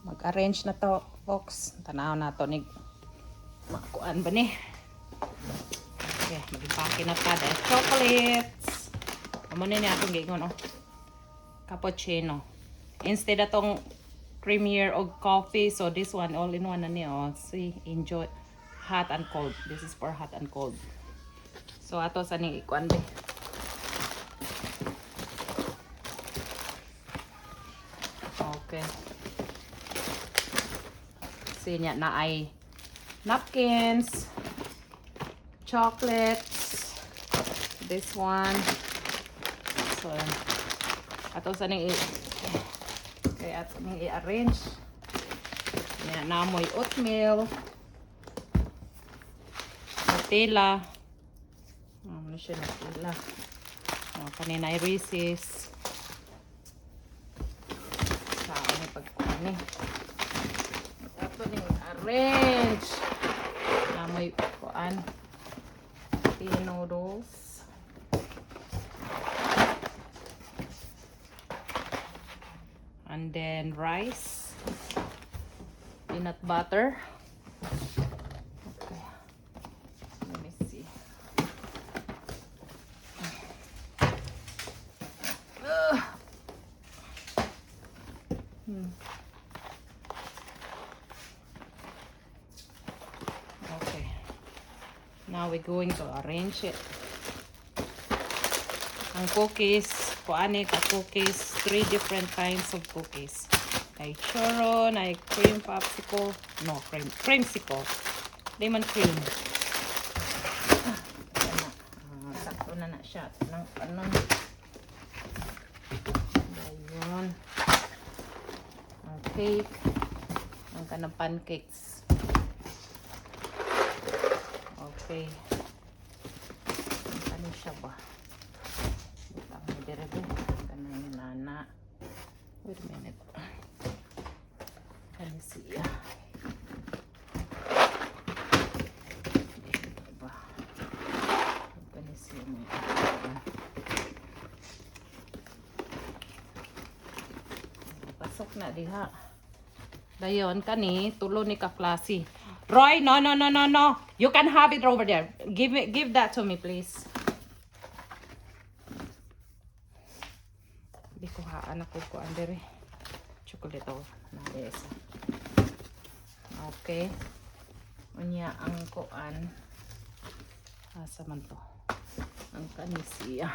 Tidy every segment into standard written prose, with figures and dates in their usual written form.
Mag-arrange na to, folks. Tanaw na to ni makuan ba ni? Okay, mag-impake na ta dahil chocolates. Amo na niya akong giingon, oh. Cappuccino. Instead atong creamier or coffee, so this one all in one na niya, oh. See, enjoy hot and cold. This is for hot and cold. So ato sa ni ikuan be. Okay. See niya na ay napkins, chocolates, this one. So ato sa ni kaya ato ni i-arrange. Niya namoy oatmeal, Nutella. Ano siya Nutella? Kanina ay Reese's. Saan ay pagkuhan eh. Ito ni arrange. Namoy kuan. Tea noodles. And then rice. Peanut butter. Okay. Let me see. Okay. Now we're going to arrange it. Ang cookies, kuani ka cookies, 3 different kinds of cookies. Ay churro, ay cream popsicle, no, creamsicle. Lemon cream. Sakto na siya. Ano? Ayun. Ang cake. Ang kanang pancakes. Okay. Ano siya ba? Butang mo direbe. Kanang nana. Wait a minute. Ano siya? Ito ba? Ano siya mo? Pasok na diha. Dayon kani tulo ni kaklase. Roy, no. You can have it over there. Give that to me, please. Di ko haan ako ko andere. Chocolate oh. Nalesa. Okay. Unya ang kuan. Asa man to? Ang kanisiya.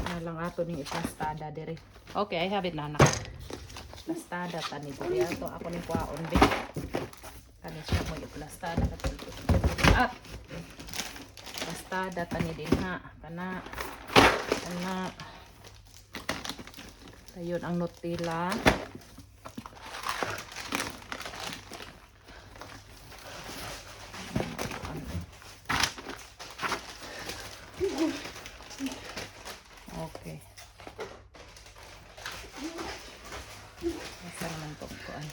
Nalang ato ning iplastada dire. Okay, I have it na anak. Plastada tani dire ato ako ning kuaon be. Kani siya mo iplastada katulad. At plastada tani din ha. Kana ayun ang Nutella. Okay. Asa naman itong kuan?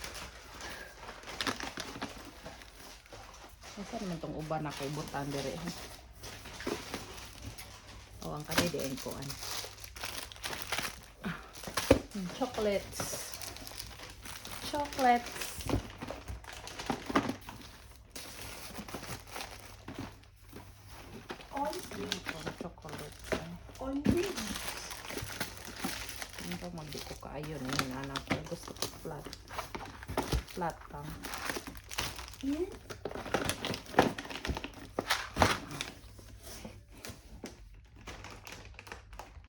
Asa naman itong uban na kay butan dire? O, ang kanidi ang kuan. Chocolates. Hindi magdi ko kaayon yung anak ko. Gusto ko flat lang. Yes.